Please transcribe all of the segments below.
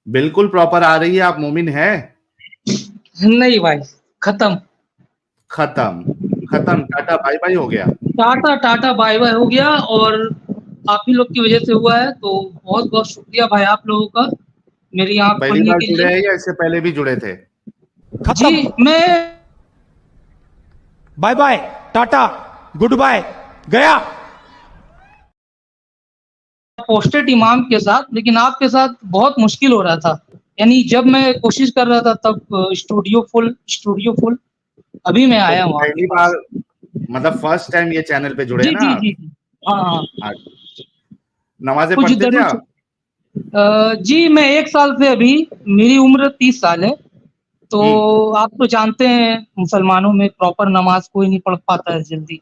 बिल्कुल प्रॉपर आ रही है। आप मोमिन है? नहीं भाई, खत्म। खत्म। खत्म, टाटा बाय बाय हो गया। टाटा टाटा बाय बाय हो गया, और आप ही लोग की वजह से हुआ है, तो बहुत बहुत शुक्रिया भाई आप लोगों का मेरी आंख पहली खोलने बार के जुड़े लिए। हैं या इससे पहले भी जुड़े थे? जी मैं bye bye, tata, goodbye, गया। पोस्टेड इमाम के साथ, लेकिन आपके साथ बहुत मुश्किल हो रहा था। यानी जब मैं कोशिश कर रहा था तब स्टूडियो फुल। अभी मैं तो आया हूँ आपके पहली बार, पास। मतलब फर्स्ट टाइम ये चैनल पे जुड़े हैं जी ना जी आप? जी जी। हाँ हाँ। आज नमाजें कुछ पढ़ते थे दरूद। आप? जी मैं 1 साल से, अभी मेरी उम्र 30 साल है। तो हम्म। आप तो जानते हैं मुसलमानों में प्रॉपर नमाज कोई नहीं पढ़ पाता है जल्दी।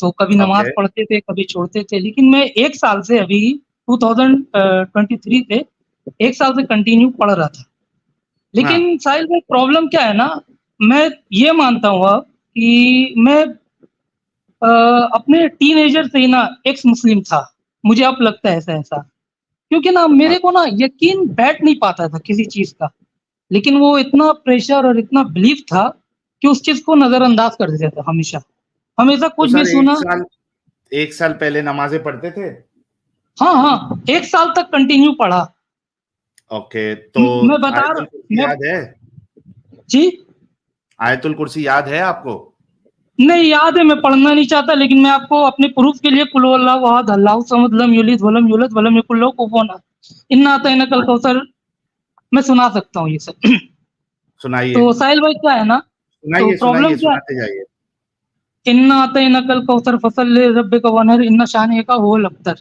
तो कभी नमाज ओके। पढ़ते थे, कभी छोड़ते थे, लेकिन मैं 1 साल से, अभी 2023 से 1 साल से कंटिन्यू पढ़ रहा था। हाँ। लेकिन साहिल भाई, प्रॉब्लम क्या है ना, मैं ये मानता हूँ अब कि मैं अपने टीनेजर से ही ना एक्स मुस्लिम था। मुझे अब लगता है ऐसा ऐसा, क्योंकि ना मेरे को ना यकीन बैठ नहीं पाता था किसी चीज का। लेकिन वो इतना प्रेशर और इतना बिलीफ था कि उस चीज को नजरअंदाज कर देते थे हमेशा। हमेशा तो कुछ भी सर सुना। 1 साल पहले नमाजें पढ़ते थे? हाँ हाँ, 1 साल तक कंटिन्यू पढ़ा। ओके, तो मैं बता आयतुल रहा कुर्सी मैं। याद है? जी आयतुल कुर्सी याद है आपको? नहीं याद है, मैं पढ़ना नहीं चाहता, लेकिन मैं आपको अपने प्रूफ के लिए कुल हुवल्लाहु अहद अल्लाहु समद लम यलिद वलम यूलद वलम यकुल लहू कुफुवन अहद इन्ना अतैनाकल कौसर मैं सुना सकता हूँ ये सब। सुनाइए। तो साहिल भाई क्या है ना, तो सुनाइए प्रॉब्लम सुनाइए, क्या सुनाते जाइए। है, इन्ना अतैनाकल कौसर फसल रब्बिका वनहर इन्ना शानिअका हुवल अब्तर।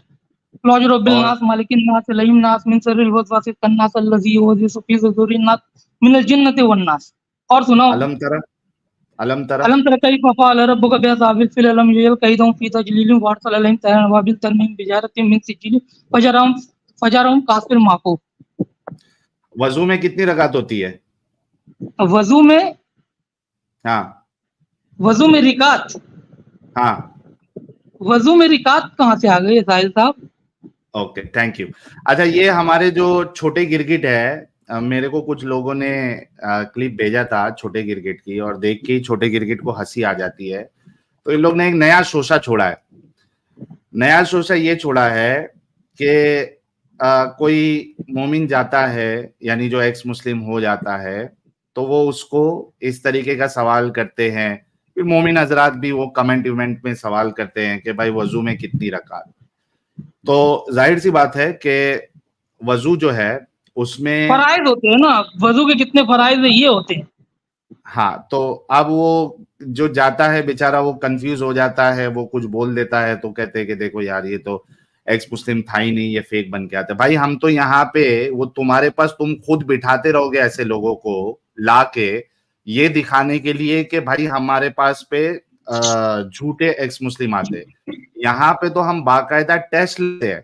क्लॉज रब्बिल और नास मालिकिन नास इलाहिन नास मिन शर्रिल वसवासिल खन्नास अल्लज़ी युवस्विसु फी सुदूरिन नास मिनल जिन्नति वन नास। और सुनाओ। अलम तरह। अलम तरह। अलम तरा कैफ फ़अल रब्बुका बिअस्हाबिल फील अलम यजअल कैदहुम फी तजलीलिन व अरसल अलैहिम तैरन अबाबिल तरमीम बिहिजारतिन मिन सिज्जिल फजरहुम कअस्फिन माकूल। वजू में कितनी रकात होती है? वज़ू में हाँ। वज़ू में रिकात हाँ। वज़ू में रिकात कहाँ से आ गई है साहिल साहब? Okay, thank you. अच्छा, ये हमारे जो छोटे गिरगिट है, मेरे को कुछ लोगों ने क्लिप भेजा था छोटे गिरगिट की, और देख के ही छोटे गिरगिट को हंसी आ जाती है। तो इन लोग ने एक नया शोषा छोड़ा है। नया शोषा ये छोड़ा है कि कोई मोमिन जाता है, यानी जो एक्स मुस्लिम हो जाता है, तो वो उसको इस तरीके का सवाल करते हैं। फिर मोमिन हजरात भी वो कमेंट इवेंट में सवाल करते हैं कि भाई वजू में कितनी रकात। तो जाहिर सी बात है कि वजू जो है उसमें, फराइज होते हैं ना, वज़ू के कितने फराइज है ये होते हैं। हाँ, तो अब वो जो जाता है बेचारा वो कंफ्यूज हो जाता है, वो कुछ बोल देता है तो कहते हैं कि देखो यार, ये तो एक्स मुस्लिम था ही नहीं, ये फेक बन के आता है। भाई हम तो यहाँ पे, वो तुम्हारे पास तुम खुद बिठाते रहोगे ऐसे लोगों को ला के, ये दिखाने के लिए कि भाई हमारे पास पे झूठे एक्स मुस्लिम आते। यहाँ पे तो हम बाकायदा टेस्ट लेते हैं,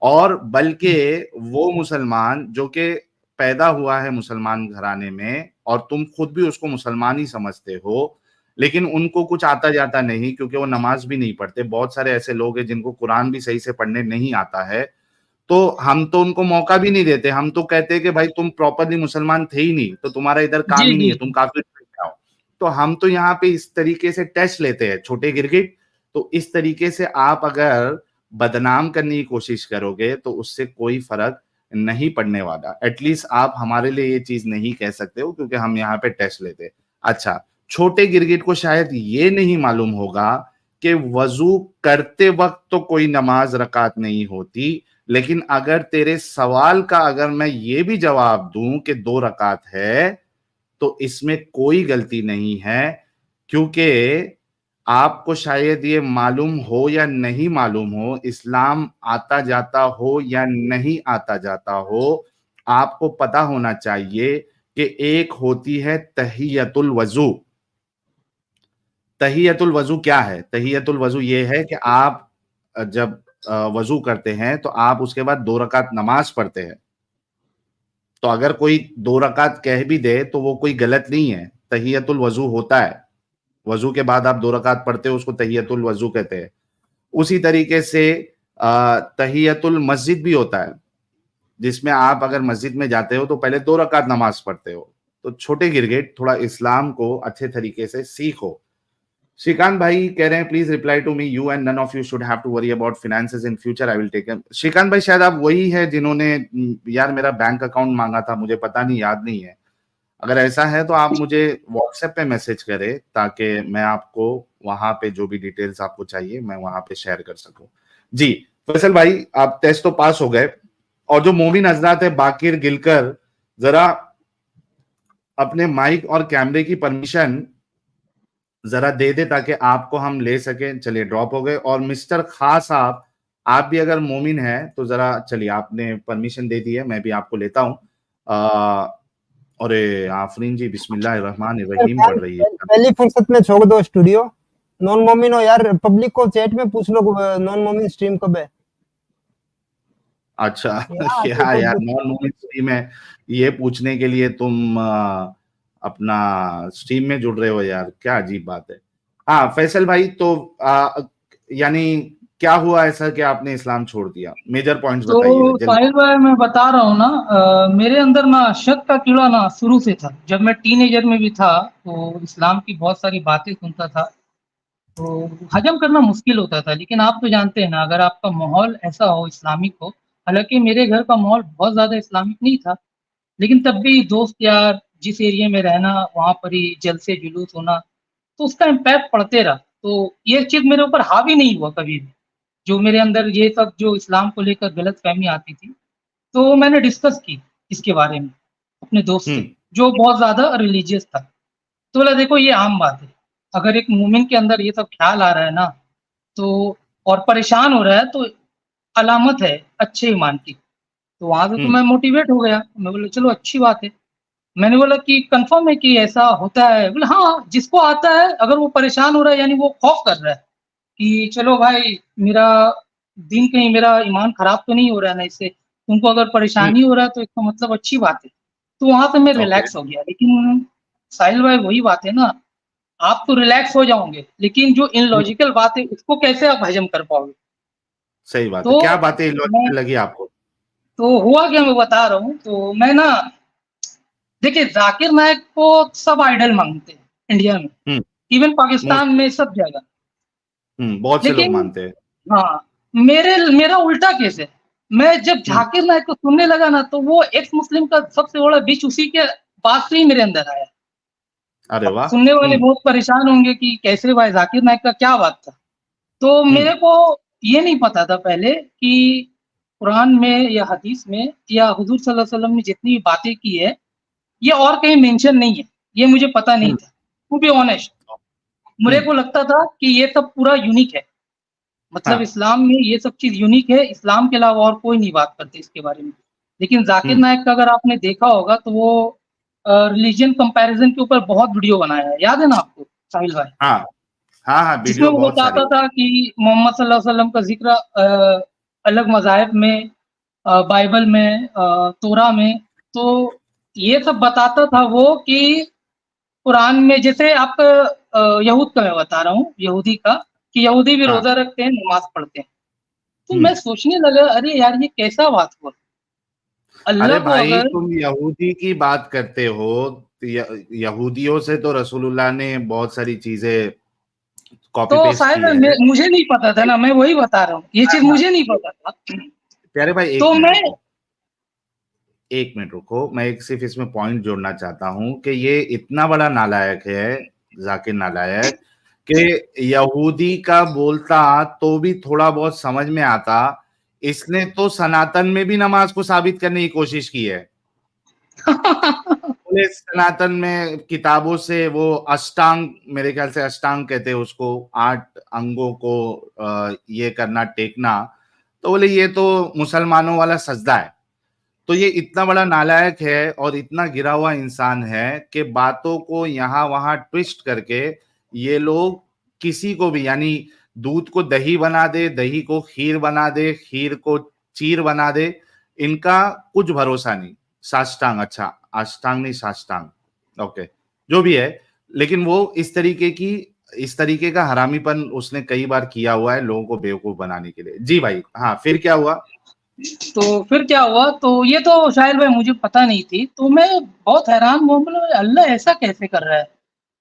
और बल्कि वो मुसलमान जो कि पैदा हुआ है मुसलमान घराने में, और तुम खुद भी उसको मुसलमान ही समझते हो, लेकिन उनको कुछ आता जाता नहीं, क्योंकि वो नमाज भी नहीं पढ़ते। बहुत सारे ऐसे लोग हैं जिनको कुरान भी सही से पढ़ने नहीं आता है। तो हम तो उनको मौका भी नहीं देते। हम तो कहते हैं कि भाई तुम प्रॉपरली मुसलमान थे ही नहीं, तो तुम्हारा इधर जी काम ही नहीं जी है, तुम जी। काफिर बन जाओ। तो हम तो यहाँ पे इस तरीके से टेस्ट लेते हैं छोटे गिरगिट। तो इस तरीके से आप अगर बदनाम करने की कोशिश करोगे तो उससे कोई फर्क नहीं पड़ने वाला। एटलीस्ट आप हमारे लिए ये चीज नहीं कह सकते हो, क्योंकि हम यहाँ पे टेस्ट लेते हैं। अच्छा, छोटे गिरगिट को शायद ये नहीं मालूम होगा कि वजू करते वक्त तो कोई नमाज रकात नहीं होती, लेकिन अगर तेरे सवाल का अगर मैं ये भी जवाब दूं कि 2 रकात है, तो इसमें कोई गलती नहीं है। क्योंकि आपको शायद ये मालूम हो या नहीं मालूम हो, इस्लाम आता जाता हो या नहीं आता जाता हो, आपको पता होना चाहिए कि एक होती है तहियतुल वजू। तहियतुल वजू क्या है? तहियतुल वजू ये है कि आप जब वजू करते हैं तो आप उसके बाद 2 रकात नमाज पढ़ते हैं। तो अगर कोई 2 रकात कह भी दे तो वो कोई गलत नहीं है, तहियतुल वजू होता है। वजू के बाद आप 2 रकात पढ़ते हो, उसको तहियतुल वजू कहते हैं। उसी तरीके से तहियतुल मस्जिद भी होता है। जिसमें आप अगर मस्जिद में जाते हो तो पहले 2 रकात नमाज पढ़ते हो। तो छोटे गिरगिट थोड़ा इस्लाम को अच्छे तरीके से सीखो। श्रीकांत भाई कह रहे हैं please reply to me, you and none of you should have to worry about finances in future, I will take them. Srikanth भाई शायद आप वही है जिन्होंने यार मेरा बैंक अकाउंट मांगा था, मुझे पता नहीं, याद नहीं है। अगर ऐसा है तो आप मुझे व्हाट्सएप पे मैसेज करें ताकि मैं आपको वहां पे जो भी डिटेल्स आपको चाहिए मैं वहां पे शेयर कर सकूं। जी फैसल भाई आप टेस्ट तो पास हो गए, और जो मोमिन हजरात है बाकिर गिलकर जरा अपने माइक और कैमरे की परमिशन जरा दे दे ताकि आपको हम ले सकें। चलिए ड्रॉप हो गए। और मिस्टर खास आप भी अगर मोमिन है तो जरा चलिए, आपने परमिशन दे दी है, मैं भी आपको लेता हूँ। अरे आफरीन जी बिस्मिल्लाहिर्रहमानिर्रहीम पढ़ रही है। पहली फुर्सत में छोड़ दो स्टूडियो। नॉन मोमिन हो यार, पब्लिक को चैट में पूछ लो नॉन मोमिन स्ट्रीम कब है। अच्छा क्या यार नॉन मोमिन स्ट्रीम है, ये पूछने के लिए तुम अपना स्ट्रीम में जुड़ रहे हो यार, क्या अजीब बात है। हाँ फैसल भाई तो यानी क्या हुआ ऐसा कि आपने इस्लाम छोड़ दिया, मेजर पॉइंट्स तो बताइए। साहिल भाई मैं बता रहा हूँ ना, मेरे अंदर ना शक का कीड़ा ना शुरू से था। जब मैं टीनेजर में भी था तो इस्लाम की बहुत सारी बातें सुनता था, तो हजम करना मुश्किल होता था। लेकिन आप तो जानते हैं ना, अगर आपका माहौल ऐसा हो इस्लामिक हो, हालांकि मेरे घर का माहौल बहुत ज्यादा इस्लामिक नहीं था, लेकिन तब भी दोस्त यार जिस एरिया में रहना वहां पर ही जलसे जुलूस होना, तो उसका इम्पैक्ट पड़ते रहा। तो ये चीज मेरे ऊपर हावी नहीं हुआ कभी भी। जो मेरे अंदर ये सब जो इस्लाम को लेकर गलत फहमी आती थी, तो मैंने डिस्कस की इसके बारे में अपने दोस्त से जो बहुत ज्यादा रिलीजियस था। तो बोला देखो ये आम बात है, अगर एक मोमिन के अंदर ये सब ख्याल आ रहा है ना, तो और परेशान हो रहा है, तो अलामत है अच्छे ईमान की। तो वहां से तो मैं मोटिवेट हो गया, मैं बोला चलो अच्छी बात है। मैंने बोला कि कंफर्म है कि ऐसा होता है? बोला हाँ, जिसको आता है अगर वो परेशान हो रहा है यानी वो खौफ कर रहा है कि चलो भाई मेरा दिन कहीं मेरा ईमान खराब तो नहीं हो रहा है ना इससे, तुमको अगर परेशानी हो रहा है तो इसका मतलब अच्छी बात है। तो वहां से मैं रिलैक्स हो गया। लेकिन साहिल भाई वही बात है ना, आप तो रिलैक्स हो जाओगे लेकिन जो इनलॉजिकल बात है उसको कैसे आप हजम कर पाओगे। सही बात है, तो क्या बातें इलॉजिकल लगी आपको? तो हुआ क्या मैं बता रहा हूँ। तो मैं ना देखिए जाकिर नायक को सब आइडल मानते हैं इंडिया में, इवन पाकिस्तान में सब जगह। बहुत से लोग लेकिन मानते हैं। हाँ, मेरा उल्टा केस है। मैं जब जाकिर नायक को सुनने लगा ना, तो वो एक्स मुस्लिम का सबसे बड़ा बीच उसी के पास से ही मेरे अंदर आया। अरे अब वाह। सुनने वाले बहुत परेशान होंगे कि कैसे भाई जाकिर नायक का क्या बात था। तो मेरे को ये नहीं पता था पहले कि कुरान में या हदीस में या हुजूर सल्लल्लाहु अलैहि वसल्लम ने जितनी बातें की है ये और कहीं मेंशन नहीं है। ये मुझे पता नहीं था, टू बी ऑनेस्ट। मेरे को लगता था कि ये सब पूरा यूनिक है, मतलब इस्लाम में ये सब चीज यूनिक है, इस्लाम के अलावा और कोई नहीं बात करते इसके बारे में। लेकिन जाकिर नायक का अगर आपने देखा होगा तो वो रिलीजन कंपैरिजन के ऊपर बहुत वीडियो बनाया है, याद है ना आपको साहिल भाई? हाँ हाँ जिसमें वीडियो वो बहुत बताता सारी। था कि मोहम्मद सल्लल्लाहु अलैहि वसल्लम का जिक्र अलग मज़ाहिब में, बाइबल में, तोरा में। तो ये सब बताता था वो कि कुरान में, जैसे आपका यहूद का मैं बता रहा हूँ, यहूदी का, कि यहूदी भी रोजा रखते हैं, नमाज पढ़ते हैं। तो मैं सोचने लगा अरे यार ये कैसा बात हुआ। अरे अल्लाह को भाई अगर तुम यहूदी की बात करते हो, यहूदियों से तो रसूलुल्लाह ने बहुत सारी चीजें कॉपी तो पेस्ट की शायद है। मुझे नहीं पता था ना, मैं वही बता रहा हूँ, ये चीज मुझे नहीं पता था। प्यारे भाई तो मैं एक मिनट रुको, मैं एक सिर्फ इसमें पॉइंट जोड़ना चाहता हूं कि ये इतना बड़ा नालायक है जाकिर नालायक कि यहूदी का बोलता तो भी थोड़ा बहुत समझ में आता, इसने तो सनातन में भी नमाज को साबित करने की कोशिश की है। बोले सनातन में किताबों से वो अष्टांग, मेरे ख्याल से अष्टांग कहते हैं उसको, 8 अंगों को ये करना, टेकना, तो बोले ये तो मुसलमानों वाला सजदा है। तो ये इतना बड़ा नालायक है और इतना गिरा हुआ इंसान है कि बातों को यहाँ वहां ट्विस्ट करके ये लोग किसी को भी, यानी दूध को दही बना दे, दही को खीर बना दे, खीर को चीर बना दे, इनका कुछ भरोसा नहीं। साष्टांग, अच्छा अष्टांग नहीं साष्टांग, ओके जो भी है, लेकिन वो इस तरीके का हरामीपन उसने कई बार किया हुआ है लोगों को बेवकूफ बनाने के लिए। जी भाई हाँ, फिर क्या हुआ? तो फिर क्या हुआ, तो ये तो शायद भाई मुझे पता नहीं थी, तो मैं बहुत हैरान हुआ, बोला अल्लाह ऐसा कैसे कर रहा है?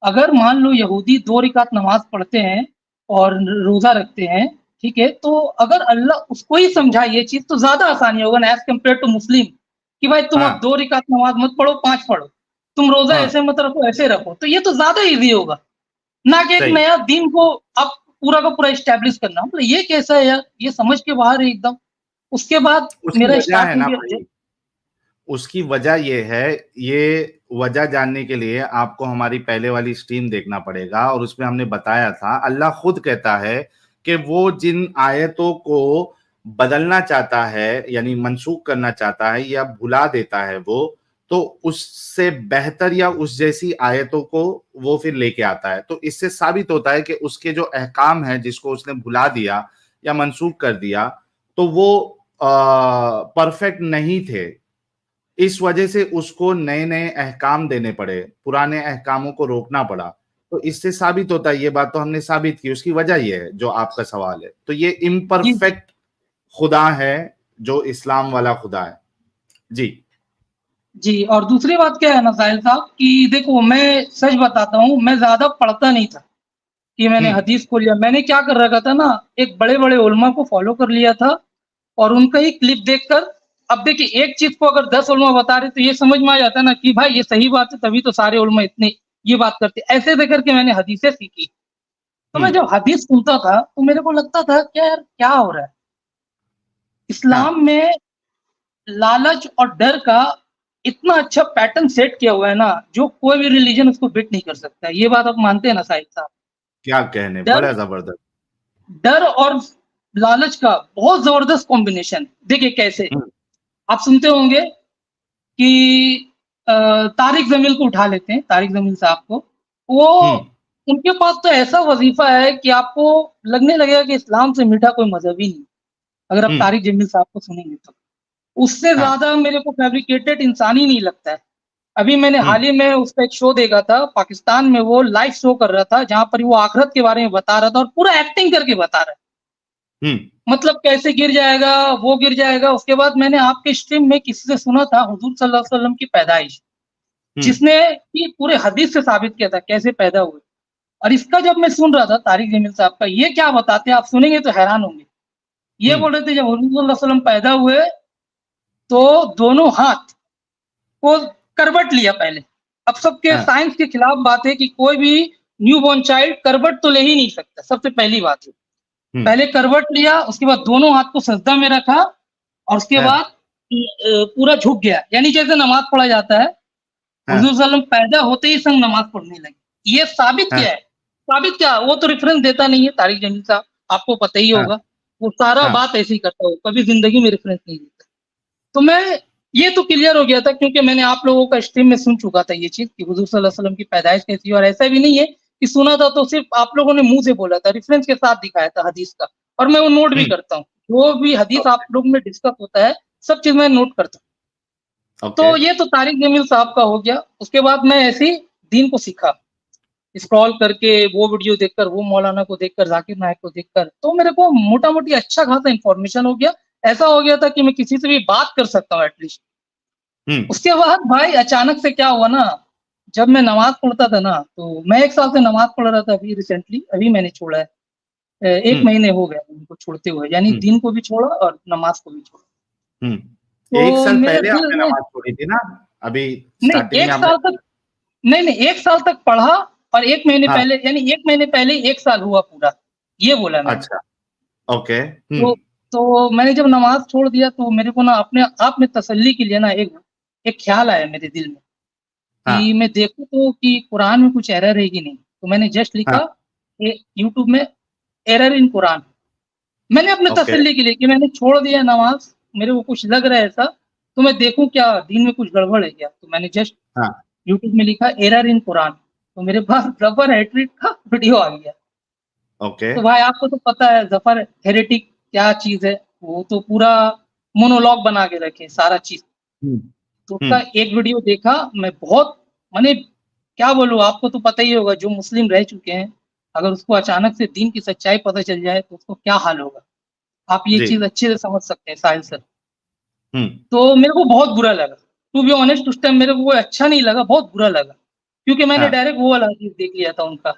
अगर मान लो यहूदी 2 रिकात नमाज़ पढ़ते हैं और रोज़ा रखते हैं, ठीक है? तो अगर अल्लाह उसको ही समझा ये चीज़ तो ज़्यादा आसानी होगा ना एज़ कम्पेयर टू मुस्लिम, कि भाई तुम अब हाँ 2 रिकात नमाज़ मत पढ़ो, 5 पढ़ो। तुम रोज़ा हाँ ऐसे मत रखो, ऐसे रखो। तो ये तो ज़्यादा ईज़ी होगा, ना कि एक सही। नया दीन को अब पूरा का पूरा एस्टेब्लिश करना। मतलब ये कैसा है यार? ये समझ के बाहर है एकदम। उसके बाद उसकी मेरा वजह स्टार्ट है हो ना गया भाई, उसकी वजह ये है, ये वजह जानने के लिए आपको हमारी पहले वाली स्ट्रीम देखना पड़ेगा, और उसमें हमने बताया था अल्लाह खुद कहता है कि वो जिन आयतों को बदलना चाहता है यानी मनसूख करना चाहता है या भुला देता है वो, तो उससे बेहतर या उस जैसी आयतों को वो फिर लेके आता है। तो इससे साबित होता है कि उसके जो अहकाम है जिसको उसने भुला दिया या मनसूख कर दिया, तो वो परफेक्ट नहीं थे। इस वजह से उसको नए नए अहकाम देने पड़े, पुराने अहकामों को रोकना पड़ा। तो इससे साबित होता है, ये बात तो हमने साबित की, उसकी वजह ये है जो आपका सवाल है। तो ये जी, जी। इम्परफेक्ट खुदा है जो इस्लाम वाला खुदा है। जी। जी, और दूसरी बात क्या है ना साहिल साहब कि देखो मैं सच बताता हूँ, मैं ज़्यादा पढ़ता नहीं था कि मैंने हम्म हदीस खोल लिया। मैंने क्या कर रखा था ना, एक बड़े-बड़े उलमा को फ़ॉलो कर लिया था और उनका ही क्लिप देखकर अब देखिए एक चीज़ को अगर 10 उलमा बता रहे तो ये समझ में आ जाता है ना कि भाई ये सही बात है, तभी तो सारे उलमा इतने ये बात करते हैं। ऐसे देख कर के मैंने हदीसें सीखी। तो मैं हम्म जब हदीस सुनता था तो मेरे को लगता था क्या यार क्या हो रहा है? हाँ इस्लाम में लालच और डर का इतना अच्छा पैटर्न सेट किया हुआ है ना, जो कोई भी रिलीजन उसको बीट नहीं कर सकता। ये बात आप मानते हैं ना साहिब साहब? क्या कहने, डर बड़ा जबरदस्त। डर और लालच का बहुत ज़बरदस्त कॉम्बिनेशन। देखिए कैसे, हम्म आप सुनते होंगे कि तारिक ज़मील को उठा लेते हैं, तारिक ज़मील साहब को। वो हम्म उनके पास तो ऐसा वज़ीफ़ा है कि आपको लगने लगेगा कि इस्लाम से मीठा कोई मज़हब ही नहीं, अगर आप हम्म तारिक ज़मील साहब को सुनेंगे तो। उससे हाँ ज़्यादा मेरे को फैब्रिकेटेड इंसान ही नहीं लगता है। अभी मैंने हम्म हाल ही में उसका एक शो देखा था, पाकिस्तान में वो लाइव शो कर रहा था, जहाँ पर वो आखिरत के बारे में बता रहा था और पूरा एक्टिंग करके बता रहा है। हम्म मतलब कैसे गिर जाएगा, वो गिर जाएगा। उसके बाद मैंने आपके स्ट्रीम में किसी से सुना था हुज़ूर सल्लल्लाहु अलैहि वसल्लम की पैदाइश, हम्म जिसने ये पूरे हदीस से साबित किया था कैसे पैदा हुए। और इसका जब मैं सुन रहा था तारिक जमील साहब का, ये क्या बताते हैं आप सुनेंगे तो हैरान होंगे। ये हम्म बोल रहे थे जब हुज़ूर सल्लल्लाहु अलैहि वसल्लम पैदा हुए तो दोनों हाथ को करवट लिया पहले। अब सबके हाँ साइंस के खिलाफ बात है कि कोई भी न्यूबॉर्न चाइल्ड करवट तो ले ही नहीं सकता, सबसे पहली बात। हम्म पहले करवट लिया, उसके बाद दोनों हाथ को सजदा में रखा और उसके हाँ बाद पूरा झुक गया, यानी जैसे नमाज़ पढ़ा जाता है। हुज़ूर हाँ सल्लल्लाहु अलैहि वसल्लम पैदा होते ही संग नमाज़ पढ़ने लगे। ये साबित क्या हाँ है? साबित क्या? वो तो रेफ़रेंस देता नहीं है तारिक जमील साहब, आपको पता ही हाँ होगा। वो सारा हाँ बात ऐसे ही करता है, वो कभी ज़िंदगी में रेफ़रेंस नहीं देता। तो मैं ये तो क्लियर हो गया था क्योंकि मैंने आप लोगों का स्ट्रीम में सुन चुका था ये चीज़ कि हुज़ूर सल्लल्लाहु अलैहि वसल्लम की पैदाइश कैसी है, और ऐसा भी नहीं है कि सुना था तो सिर्फ़ आप लोगों ने मुँह से बोला था, रेफ़रेंस के साथ दिखाया था हदीस का, और मैं वो नोट भी हम्म करता हूँ। जो भी हदीस आप ओके लोग में डिस्कस होता है, सब चीज़ मैं नोट करता हूँ। ओके तो ये तो तारिक जमील साहब का हो गया। उसके बाद मैं ऐसे ही दीन को सीखा, स्क्रॉल करके, वो वीडियो देखकर, वो मौलाना को देखकर, ज़ाकिर नायक को देखकर, तो मेरे को मोटा-मोटी अच्छा खासा इन्फॉर्मेशन हो गया। ऐसा हो गया था कि मैं किसी से भी बात कर सकता हूँ एटलीस्ट। हम्म उसके बाद भाई अचानक से क्या हुआ ना, जब मैं नमाज़ पढ़ता था ना, तो मैं 1 साल से नमाज़ पढ़ रहा था अभी रिसेंटली, अभी मैंने छोड़ा है। 1 हम्म महीने हो गए उनको छोड़ते हुए, यानी हम्म दीन को भी छोड़ा और नमाज़ को भी छोड़ा। एक तो साल मेरे पहले दिल आपने में नमाज छोड़ी थी ना, अभी नहीं स्टार्टिंग में 1 आपने। साल तक नहीं, 1 साल तक पढ़ा और 1 महीने हाँ पहले, यानी 1 महीने पहले 1 साल हुआ पूरा, ये बोला मैंने। अच्छा ओके तो तो मैंने जब नमाज़ छोड़ दिया तो मेरे को ना अपने आप में तसल्ली के लिए ना एक एक ख़्याल आया मेरे दिल में हाँ कि मैं देखूँ तो कि कुरान में कुछ एरर है कि नहीं। तो मैंने जस्ट हाँ लिखा यूट्यूब में एरर इन कुरान। मैंने अपने ओके तसल्ली के लिए कि मैंने छोड़ दिया नमाज़, मेरे को कुछ लग रहा है ऐसा, तो मैं देखूँ क्या दीन में कुछ गड़बड़ है क्या? तो मैंने जस्ट हाँ यूट्यूब में लिखा एरर इन कुरान, तो मेरे पास ज़फ़र हेट्रिक का वीडियो आ गया। ओके तो भाई आपको तो पता है ज़फ़र हेरेटिक क्या चीज़ है, वो तो पूरा मोनोलॉग बना के रखे सारा चीज़। हम्म तो उसका एक वीडियो देखा, मैं बहुत माने क्या बोलूँ, आपको तो पता ही होगा जो मुस्लिम रह चुके हैं, अगर उसको अचानक से दीन की सच्चाई पता चल जाए तो उसको क्या हाल होगा। आप ये जी चीज़ अच्छे से समझ सकते हैं साहिल सर। तो मेरे को बहुत बुरा लगा, टू बी ऑनेस्ट। उस टाइम मेरे को वो अच्छा नहीं लगा, बहुत बुरा लगा, क्योंकि मैंने हाँ। डायरेक्ट वो वाला हदीस देख लिया था उनका,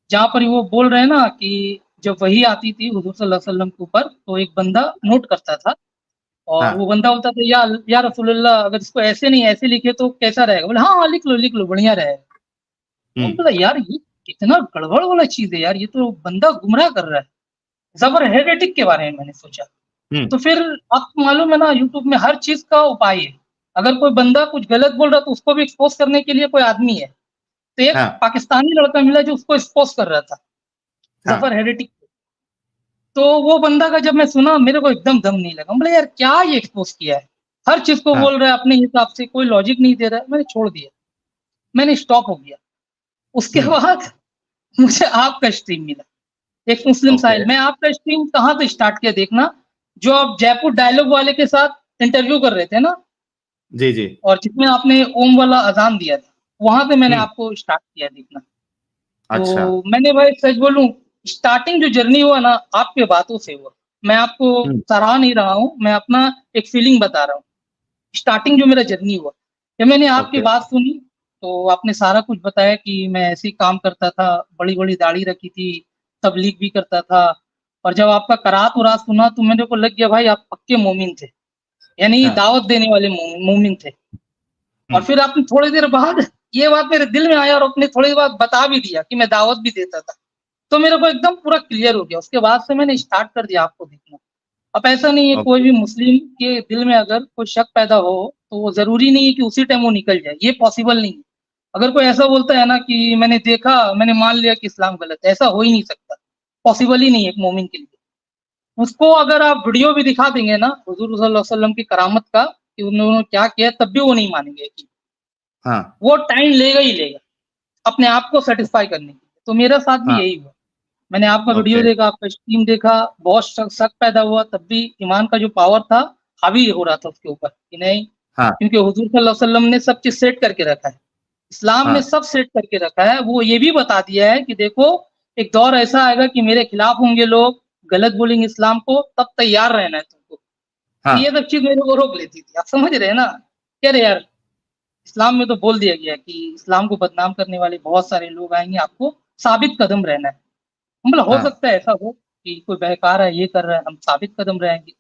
जहाँ पर वो बोल रहे हैं ना कि जब वही आती थी हुजूर सल्लल्लाहु अलैहि वसल्लम के ऊपर, तो एक बंदा नोट करता था और वो हाँ। बंदा बोलता था, या रसूलुल्लाह, अगर इसको ऐसे नहीं ऐसे लिखे तो कैसा रहेगा? बोले हाँ हाँ, लिख लो बढ़िया रहेगा। तो बोला यार ये कितना गड़बड़ वाला चीज है यार, ये तो बंदा गुमराह कर रहा है। जबर हेरेटिक के बारे में मैंने सोचा। तो फिर आपको मालूम है ना, यूट्यूब में हर चीज का उपाय है। अगर कोई बंदा कुछ गलत बोल रहा है तो उसको भी एक्सपोज करने के लिए कोई आदमी है। तो एक हाँ। पाकिस्तानी लड़का मिला जो उसको एक्सपोज कर रहा था, हाँ। जफर हेरेटिक। तो वो बंदा का जब मैं सुना, मेरे को एकदम दम नहीं लगा। बोले यार क्या ये एक्सपोज किया है, हर चीज को हाँ। बोल रहा है अपने हिसाब से, कोई लॉजिक नहीं दे रहा है। मैंने छोड़ दिया, मैंने स्टॉप हो गया। उसके बाद मुझे आपका स्ट्रीम मिला, एक मुस्लिम ओके। साहिल। मैं आपका स्ट्रीम कहाँ से स्टार्ट किया देखना, जो आप जयपुर डायलॉग वाले के साथ इंटरव्यू कर रहे थे ना, जी जी। और जिसमें आपने ओम वाला अजान दिया था, वहां से मैंने आपको स्टार्ट किया देखना। अच्छा। तो मैंने भाई सच बोलूं, स्टार्टिंग जो जर्नी हुआ ना, आपके बातों से हुआ। मैं आपको सराह नहीं रहा हूँ, मैं अपना एक फीलिंग बता रहा हूँ। स्टार्टिंग जो मेरा जर्नी हुआ, जब मैंने आपकी ओके। बात सुनी, तो आपने सारा कुछ बताया कि मैं ऐसे ही काम करता था, बड़ी बड़ी दाढ़ी रखी थी, तबलीग भी करता था। और जब आपका करात उरात सुना तो मेरे को लग गया भाई आप पक्के मोमिन थे, यानी हाँ। दावत देने वाले मोमिन थे। और फिर आपने थोड़ी देर बाद ये बात मेरे दिल में आया और आपने थोड़ी देर बाद बता भी दिया कि मैं दावत भी देता था। तो मेरे को एकदम पूरा क्लियर हो गया। उसके बाद से मैंने स्टार्ट कर दिया आपको देखना। अब ऐसा नहीं है, कोई ओके। भी मुस्लिम के दिल में अगर कोई शक पैदा हो, तो वो जरूरी नहीं है कि उसी टाइम वो निकल जाए, ये पॉसिबल नहीं है। अगर कोई ऐसा बोलता है ना कि मैंने देखा, मैंने मान लिया कि इस्लाम गलत है, ऐसा हो ही नहीं सकता, पॉसिबल ही नहीं है एक मोमिन के लिए। उसको अगर आप वीडियो भी दिखा देंगे ना हुजूर सल्लल्लाहु अलैहि वसल्लम की करामत का, कि उन्होंने क्या किया, तब भी वो नहीं मानेंगे कि हाँ। वो टाइम लेगा ही लेगा अपने आप को सेटिस्फाई करने के लिए। तो मेरा साथ भी हाँ। यही हुआ। मैंने आपका वीडियो ओके। देखा, आपका स्ट्रीम देखा, बहुत शक पैदा हुआ, तब भी ईमान का जो पावर था हावी हो रहा था उसके ऊपर कि नहीं, हाँ। क्योंकि हुजूर सल्लल्लाहु अलैहि वसल्लम ने सब चीज सेट करके रखा है। इस्लाम ने हाँ। सब सेट करके रखा है। वो ये भी बता दिया है कि देखो, एक दौर ऐसा आएगा कि मेरे खिलाफ होंगे लोग, गलत बोलेंगे इस्लाम को, तब तैयार रहना है तुमको। तो ये हाँ। सब चीज मेरे को रोक लेती थी, आप समझ रहे हैं ना। कह रहे यार, इस्लाम में तो बोल दिया गया कि इस्लाम को बदनाम करने वाले बहुत सारे लोग आएंगे, आपको साबित कदम रहना है। मतलब हो हाँ। सकता है ऐसा हो कि कोई बहकार है, ये कर रहा है, हम साबित कदम रहेंगे।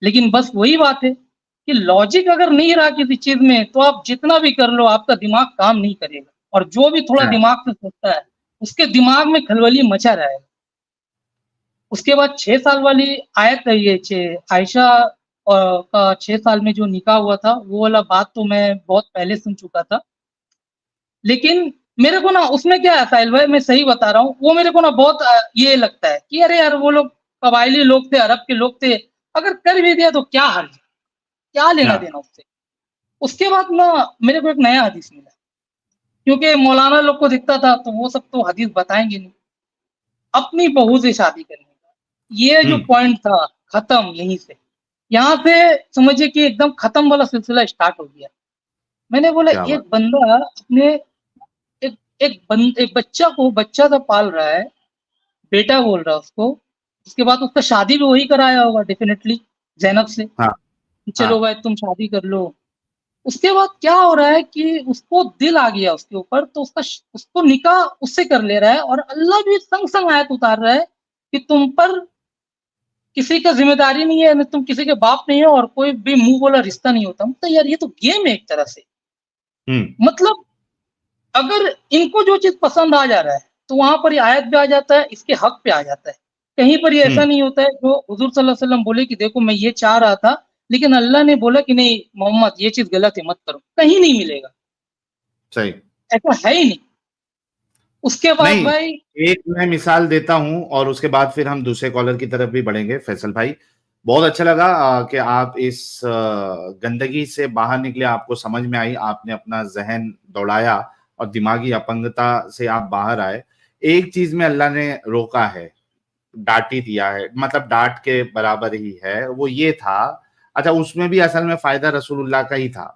लेकिन बस वही बात है कि लॉजिक अगर नहीं रहा किसी चीज में, तो आप जितना भी कर लो, आपका दिमाग काम नहीं करेगा। और जो भी थोड़ा हाँ। दिमाग से सोचता है, उसके दिमाग में खलबली मचा रहेगा। उसके बाद 6 साल वाली आयत है ये, आयशा का 6 साल में जो निकाह हुआ था, वो वाला बात तो मैं बहुत पहले सुन चुका था। लेकिन मेरे को ना उसमें क्या है साहिल भाई, मैं सही बता रहा हूँ, वो मेरे को ना बहुत ये लगता है कि अरे यार वो लोग कबायली लोग थे, अरब के लोग थे, अगर कर भी दिया तो क्या हर्ज, क्या लेना हाँ। देना उससे। उसके बाद ना मेरे को एक नया हदीस मिला, क्योंकि मौलाना लोग को दिखता था तो वो सब तो हदीस बताएंगे नहीं, अपनी बहू से शादी करने का ये जो पॉइंट था, खत्म यहीं से। यहाँ से समझिए कि एकदम खत्म वाला सिलसिला स्टार्ट हो गया। मैंने बोला क्या बात। एक बंदा अपने एक बच्चा को, बच्चा तो पाल रहा है, बेटा बोल रहा है उसको। उसके बाद उसका शादी भी वही कराया होगा डेफिनेटली, जैनब से। हाँ। चलो हाँ। भाई तुम शादी कर लो। उसके बाद क्या हो रहा है कि उसको दिल आ गया उसके ऊपर, तो उसको निकाह उससे कर ले रहा है, और अल्लाह भी संग संग आयत उतार रहा है कि तुम पर किसी का जिम्मेदारी नहीं है, तुम किसी के बाप नहीं हो, और कोई भी मुंह बोला रिश्ता नहीं होता। मतलब यार ये तो गेम है एक तरह से। मतलब अगर इनको जो चीज पसंद आ जा रहा है, तो वहां पर ये आयत पे आ जाता है, इसके हक पे आ जाता है। कहीं पर ये ऐसा नहीं होता है जो हुजूर सल्लल्लाहु अलैहि वसल्लम बोले कि देखो मैं ये चाह रहा था, लेकिन अल्लाह ने बोला कि नहीं मोहम्मद ये चीज गलत है, मत करो, कहीं नहीं मिलेगा। सही। ऐसा है ही नहीं। उसके बाद नहीं, भाई, एक मैं मिसाल देता हूं और उसके बाद फिर हम दूसरे कॉलर की तरफ भी बढ़ेंगे। फैसल भाई, बहुत अच्छा लगा कि आप इस गंदगी से बाहर निकले, आपको समझ में आई, आपने अपना जहन दौड़ाया और दिमागी अपंगता से आप बाहर आए। एक चीज में अल्लाह ने रोका है, डांट ही दिया है, मतलब डांट के बराबर ही है, वो ये था। अच्छा, उसमें भी असल में फायदा रसूलुल्लाह का ही था।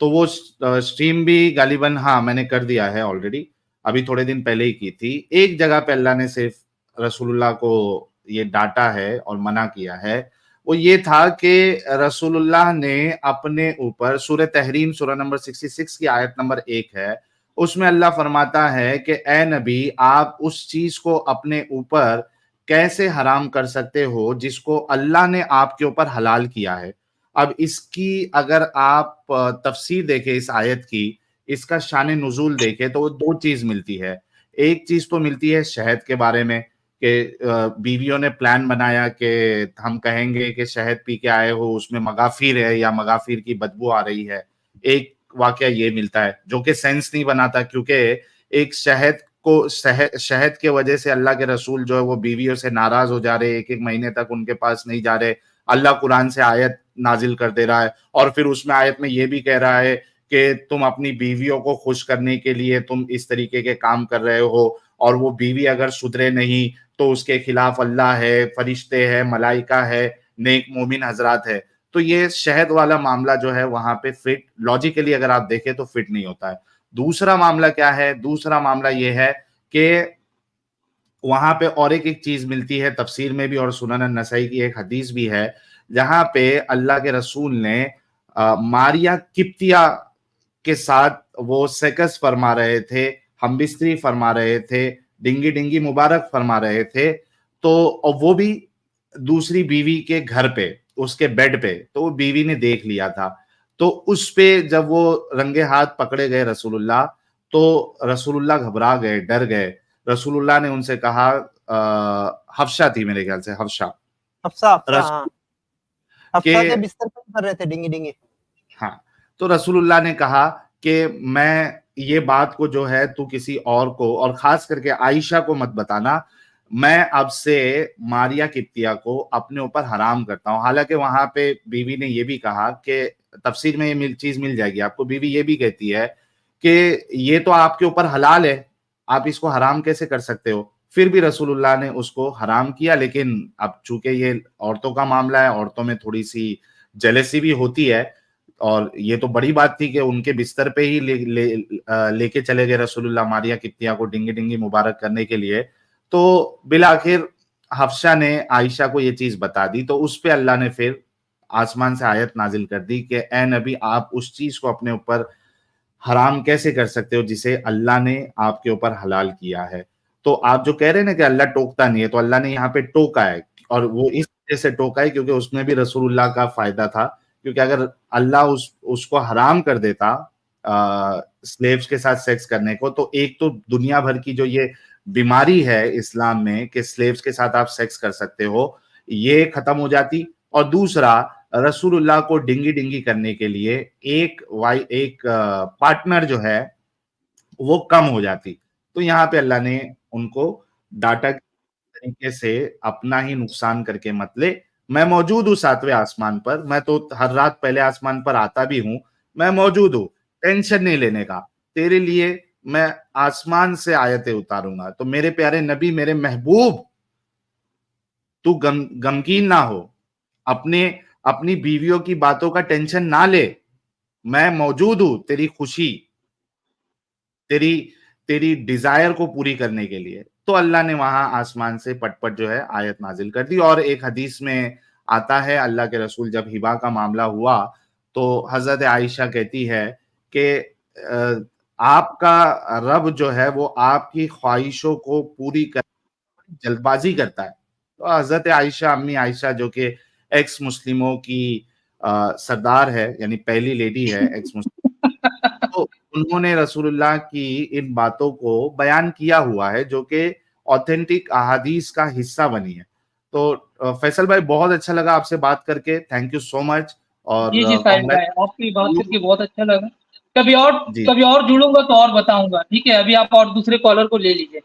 तो वो स्ट्रीम भी गालिबन, हाँ, मैंने कर दिया है ऑलरेडी, अभी थोड़े दिन पहले ही की थी। एक जगह पे अल्लाह ने सिर्फ रसूलुल्लाह को ये डांटा है और मना किया है, वो ये था कि रसूलुल्लाह ने अपने ऊपर, सूरह तहरीम सूरह नंबर 66 की आयत नंबर 1 है, उसमें अल्लाह फरमाता है कि ए नबी, आप उस चीज को अपने ऊपर कैसे हराम कर सकते हो जिसको अल्लाह ने आपके ऊपर हलाल किया है। अब इसकी अगर आप तफसीर देखें इस आयत की, इसका शान नुज़ूल देखें, तो वो दो चीज मिलती है। एक चीज तो मिलती है शहद के बारे में कि बीवियों ने प्लान बनाया कि हम कहेंगे कि शहद पी के आए हो, उसमें मगाफिर है या मगाफिर की बदबू आ रही है। एक वाकया ये मिलता है जो कि सेंस नहीं बनाता, क्योंकि एक शहद के वजह से अल्लाह के रसूल जो है वो बीवियों से नाराज हो जा रहे, एक एक महीने तक उनके पास नहीं जा रहे। अल्लाह कुरान से आयत नाजिल कर दे रहा है और फिर उसमें आयत में ये भी कह रहा है कि तुम अपनी बीवियों को खुश करने के लिए तुम इस तरीके के काम कर रहे हो, और वो बीवी अगर सुधरे नहीं तो उसके खिलाफ अल्लाह है, फरिश्ते हैं, मलाइका है, नेक मोमिन हजरात है। तो ये शहद वाला मामला जो है वहां पे फिट, लॉजिकली अगर आप देखें तो फिट नहीं होता है। दूसरा मामला क्या है? दूसरा मामला ये है कि वहां पे और एक चीज मिलती है तफसीर में भी, और सुनन नसाई की एक हदीस भी है जहां पे अल्लाह के रसूल ने मारिया किप्तिया के साथ वो सेकस फरमा रहे थे, हमबिस्तरी फरमा रहे थे, डिंगी डिंगी मुबारक फरमा रहे थे, तो और वो भी दूसरी बीवी के घर पे, उसके बेड पे, तो वो बीवी ने देख लिया था। तो उस पे जब वो रंगे हाथ पकड़े गए रसूलुल्लाह, तो रसूलुल्लाह घबरा गए, डर गए। रसूलुल्लाह ने उनसे कहा, हफ्सा थी मेरे ख्याल से, हफ्सा हफ्सा हाँ। हफ्सा के के बिस्तर पर कर रहे थे डिंगी डिंगी। हाँ, तो रसूलुल्लाह ने कहा कि मैं ये बात को जो है तू किसी और को, और खास करके आयशा को मत बताना, मैं अब से मारिया किप्तिया को अपने ऊपर हराम करता हूँ। हालांकि वहां पे बीवी ने ये भी कहा कि तफसीर में ये चीज मिल जाएगी आपको, बीवी ये भी कहती है कि ये तो आपके ऊपर हलाल है, आप इसको हराम कैसे कर सकते हो। फिर भी रसूलुल्लाह ने उसको हराम किया, लेकिन अब चूंकि ये औरतों का मामला है, औरतों में थोड़ी सी जेलसी भी होती है, और ये तो बड़ी बात थी कि उनके बिस्तर पे ही लेके चले गए रसूलुल्लाह मारिया किप्तिया को डिंगी डिंगी मुबारक करने के लिए। तो बिलाखिर हफ्सा ने आयशा को ये चीज बता दी, तो उस पे अल्लाह ने फिर आसमान से आयत नाजिल कर दी कि ए नबी, आप उस चीज को अपने ऊपर हराम कैसे कर सकते हो जिसे अल्लाह ने आपके ऊपर हलाल किया है। तो आप जो कह रहे हैं ना कि अल्लाह टोकता नहीं है, तो अल्लाह ने यहाँ पे टोका है, और वो इस वजह से टोका है क्योंकि उसमें भी रसूलुल्लाह का फायदा था। क्योंकि अगर अल्लाह उसको हराम कर देता स्लेव्स के साथ सेक्स करने को, तो एक तो दुनिया भर की जो ये बीमारी है इस्लाम में कि स्लेव्स के साथ आप सेक्स कर सकते हो, ये खत्म हो जाती, और दूसरा रसूलुल्लाह को डिंगी डिंगी करने के लिए एक पार्टनर जो है वो कम हो जाती। तो यहाँ पे अल्लाह ने उनको डाटा तरीके से अपना ही नुकसान करके मत ले। मैं मौजूद हूँ 7वें आसमान पर, मैं तो हर रात पहले आसमान पर आता भी हूँ, मैं मौजूद हूँ, टेंशन नहीं लेने का। तेरे लिए मैं आसमान से आयतें उतारूंगा। तो मेरे प्यारे नबी, मेरे महबूब, तू गमगीन ना हो, अपनी बीवियों की बातों का टेंशन ना ले, मैं मौजूद हूं तेरी खुशी, तेरी तेरी डिजायर को पूरी करने के लिए। तो अल्लाह ने वहां आसमान से पटपट जो है आयत नाजिल कर दी। और एक हदीस में आता है, अल्लाह के रसूल जब हिबा का मामला हुआ तो हजरत आयशा कहती है कि आपका रब जो है वो आपकी ख्वाहिशों को पूरी कर जल्दबाजी करता है। तो हजरत आयशा, अम्मी आयशा, जो कि एक्स मुस्लिमों की सरदार है, यानी पहली लेडी है एक्स मुस्लिम, तो उन्होंने रसूलुल्लाह की इन बातों को बयान किया हुआ है जो कि ऑथेंटिक अहादीस का हिस्सा बनी है। तो फैसल भाई, बहुत अच्छा लगा आपसे बात करके, थैंक यू सो मच। और जी जी साहिल भाई, आपकी बात करके बहुत अच्छा लगा। कभी जी, और जुड़ूंगा तो और बताऊंगा, ठीक है? अभी आप और दूसरे कॉलर को ले लीजिए।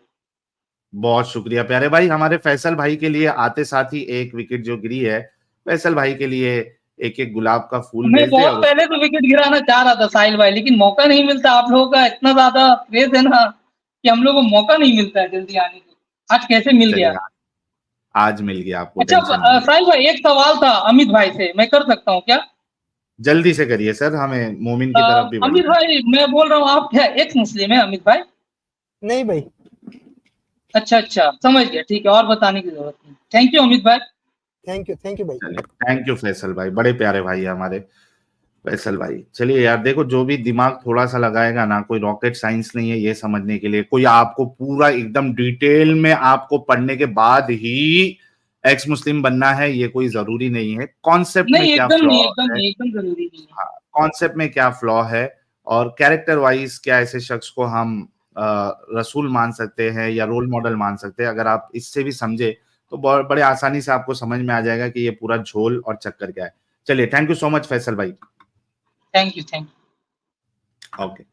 बहुत शुक्रिया प्यारे भाई। हमारे फैसल भाई के लिए आते साथ ही एक विकेट जो गिरी है, फैसल भाई के लिए एक एक गुलाब का फूल मैं भेज दे। बहुत और पहले तो विकेट गिराना चाह रहा था साहिल भाई, लेकिन मौका नहीं मिलता। आप लोगों का इतना ज्यादा क्रेज है ना कि हम लोग को मौका नहीं मिलता है जल्दी आने को। आज कैसे मिल गया? चलिए, आज मिल गया आपको, अच्छा टेंशन नहीं है। साहिल भाई, एक सवाल था अमित भाई से, मैं कर सकता हूँ क्या? जल्दी से करिए सर, हमें मोमिन की तरफ भी अमित बढ़ना है। भाई, मैं बोल रहा हूँ, आप क्या एक्स मुस्लिम है अमित भाई? नहीं भाई। अच्छा अच्छा, समझ गया, ठीक है, और बताने की जरूरत नहीं। थैंक यू अमित भाई। थैंक यू भाई। चलिए, थैंक यू फैसल भाई, बड़े प्यारे भाई है हमारे फैसल भाई। चलिए यार, देखो जो भी दिमाग थोड़ा सा लगाएगा ना, कोई रॉकेट साइंस नहीं है ये समझने के लिए, कोई आपको पूरा एकदम डिटेल में आपको पढ़ने के बाद ही एक्स मुस्लिम बनना है, ये कोई जरूरी नहीं है। कॉन्सेप्ट में नहीं क्या एकदम फ्लॉ नहीं, एकदम है, नहीं, एकदम जरूरी नहीं है। हाँ, कॉन्सेप्ट में क्या फ्लॉ है, और कैरेक्टर वाइज क्या ऐसे शख्स को हम रसूल मान सकते हैं या रोल मॉडल मान सकते हैं, अगर आप इससे भी समझे तो बहुत बड़े आसानी से आपको समझ में आ जाएगा कि ये पूरा झोल और चक्कर क्या है। चलिए, thank you so much Faisal भाई। Thank you. ओके।